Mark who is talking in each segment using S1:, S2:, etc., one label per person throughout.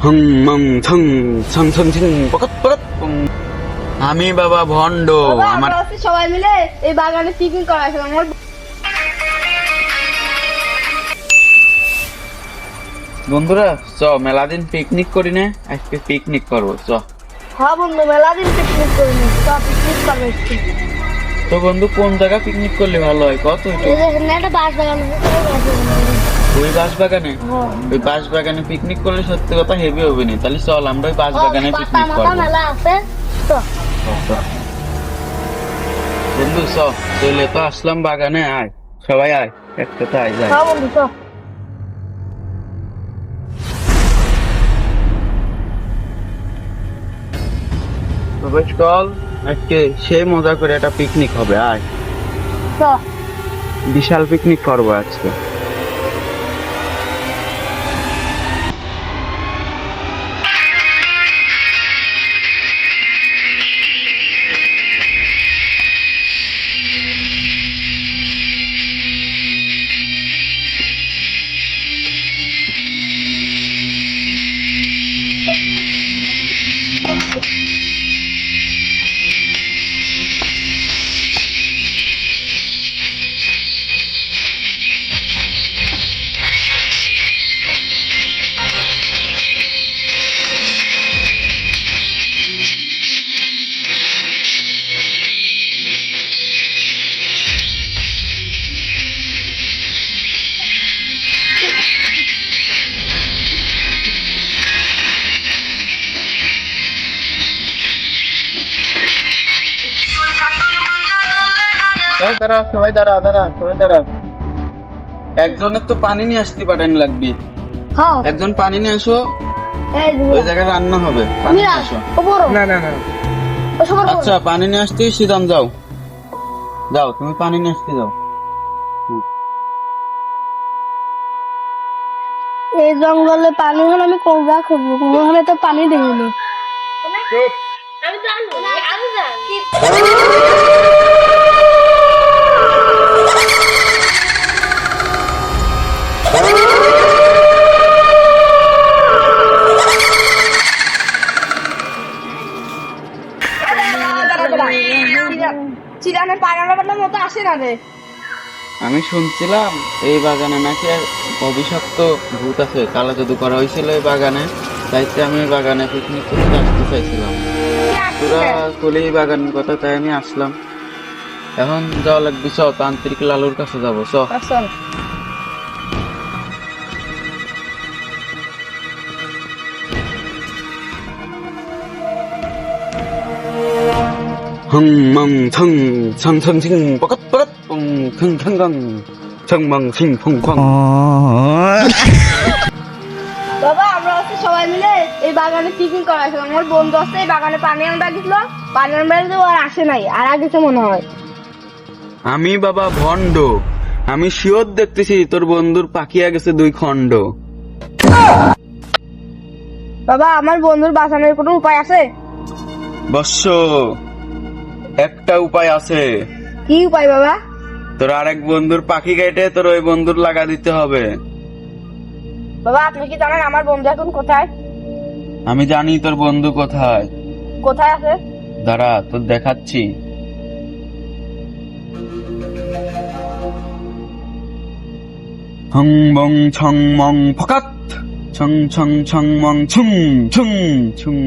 S1: Hong Mong ছং ছং ছং Sing পকত পকত আমি বাবা ভন্ড। আমার
S2: সবাই মিলে এই বাগানে পিকনিক করা আছে আমার।
S1: বন্ধুরা চ মেলা দিন পিকনিক করি না, আজকে পিকনিক করবো চ।
S2: হ্যাঁ বন্ধু, মেলা দিন পিকনিক করিনি, তো পিকনিক করবো একটু।
S1: তো বন্ধু কোন জায়গা পিকনিক করলে ভালো হয় কত?
S2: একটা বাস বাগান
S1: ওই বাঁশ বাগানে? ওই বাঁশ বাগানে পিকনিক করলে সত্যি কথা হেভি হবে না, তাহলে চল আমরা ওই বাঁশ বাগানে পিকনিক করবো।
S2: মেলা আছে তো
S1: বন্ধু চ চলে তো আসলাম বাগানে, আয় সবাই আয় একসাথে আয় যায়।
S2: হ্যাঁ বন্ধু তো
S1: তবে চল আজকে সে মজা করে একটা পিকনিক হবে, আয়
S2: তো
S1: বিশাল পিকনিক করবো আজকে। দাঁড়া সবাই দাঁড়া দাঁড়া সবাই দাঁড়া। একজনের তো পানি নিয়ে আসতে পারেন লাগবে,
S2: হ্যাঁ
S1: একজন পানি নিয়ে আসো,
S2: এই
S1: ওই জায়গায় রান্না হবে, পানি নিয়ে আসো।
S2: না না না
S1: আচ্ছা পানি নিয়ে আসতে সিদাম যাও, যাও তুমি পানি নিয়ে আসতে যাও।
S2: এই জঙ্গলে পানি হলে আমি কোনটা খুঁজবো, কোনোখানে তো পানি দেখিনি। চিরানের পায়রার মতো আসে না রে।
S1: আমি শুনছিলাম এই বাগানে নাকি আর অভিশপ্ত ভূত আছে, কালা জাদু করা হয়েছিল এই বাগানে, তাইতে আমি এই বাগানে পিকনিক করতে আসতে চাইছিলাম। পুরা কলি এই বাগানের কথা, তাই আমি আসলাম। এখন যাওয়া লাগবে, চ তান্ত্রিক লালুর কাছে যাবো চ। হং মং ছং ছং ছং ছিং পকত পকত খং খং খং ছং মং ছিং ফং খং।
S2: বাবা আমরা হচ্ছে সবাই মিলে এই বাগানে পিকনিক করা আছে আমার। বন্ধু আছে এই বাগানে পানি আনতে গেছিল, পানি আনতে আর আসে নাই, আর আগেছে মনে হয়।
S1: আমি বাবা ভন্ড, আমি শিওর দেখতেছি তোর বন্ধুর পাকিয়া গেছে দুই খণ্ড।
S2: বাবা আমার বন্ধুর বাঁচানোর কোনো উপায় আছে?
S1: বৎস একটা উপায় আছে।
S2: কি উপায় বাবা?
S1: তোর আরেক বন্ধুর পাখি কেটে তোর ওই বন্ধুর লাগা দিতে হবে।
S2: বাবা আপনি কি জানেন আমার বন্ধু এখন কোথায়?
S1: আমি জানি তোর বন্ধু কোথায়।
S2: কোথায় আছে?
S1: দাঁড়া তোর দেখাচ্ছি। হং বং ছং Mong ফকাত ছং ছং ছং Mong Sung Sung Sung.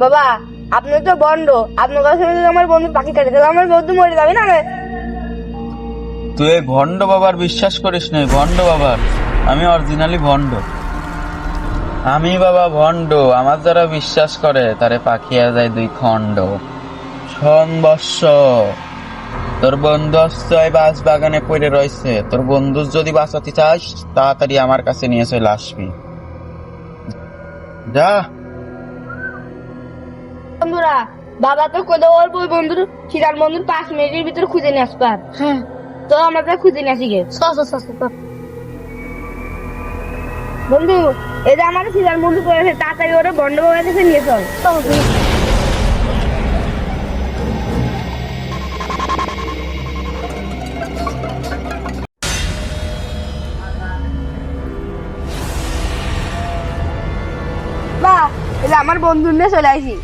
S2: বাবা আপনি তো বন্ড, আপনার কাছে যদি আমার বন্ধু পাখি কাটে তাহলে আমার বন্ধু মরে যাবে না?
S1: তুই এই ভন্ড বাবার বিশ্বাস করিস না, ভন্ড বাবার। আমি অরিজিনালি ভন্ড, আমি বাবা ভন্ড। আমার যারা বিশ্বাস করে তারে পাখিয়া যায় দুই খণ্ড। শোন বৎস, তোর বন্ধু অস্ত্র বাস বাগানে পড়ে রয়েছে, তোর বন্ধু যদি বাঁচাতে চাস তাড়াতাড়ি আমার কাছে নিয়ে চলে আসবি, যা।
S2: বন্ধুরা বাবা তো কোদে অল্প ওই বন্ধুর চিরার বন্ধুর 5 মিনিটের ভিতরে খুঁজে নিয়ে আসবার। হ্যাঁ তো আমরা তো খুঁজে নিয়ে আসি গে। বন্ধু এই যে আমার চিরার বন্ধু করেছে, তাড়াতাড়ি ওরা বন্ড বাবার কাছে নিয়ে চল। আমার বন্ধু নিয়ে চলে আসি।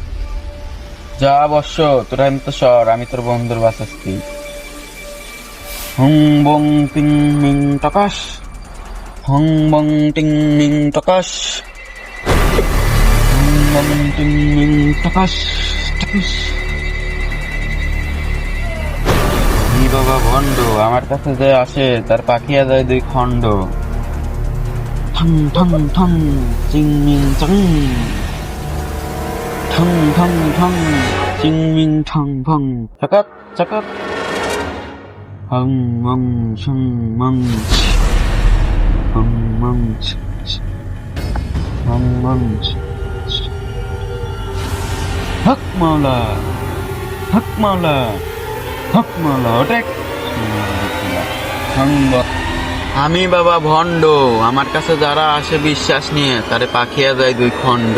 S1: যা বর্ষ, তোরা আমি তো সর, আমি তোর বন্ধুর বাঁচাচ্ছি। হং বং টিং মিং টকাশ, হং বং টিং মিং টকাশ, হং বং টিং মিং টকাশ টকাশ। আমি বাবা ভণ্ড, আমার কাছে যে আসে তার পাখিয়া যায় দুই খণ্ড। ঠং ঠং ঠং চিং মিং চং, ঠং ঠং ঠং চিং মিং ঠং ভং চকত চকত। হং মং ছং মং ছি, হং মং ছি ছি, হং মং ছি ছি। হক মাওলা, হক মাওলা, হক মাওলা ওটেক। আমি বাবা ভণ্ড, আমার কাছে যারা আসে বিশ্বাস নিয়ে তারে পাখিয়া যায় দুই খণ্ড।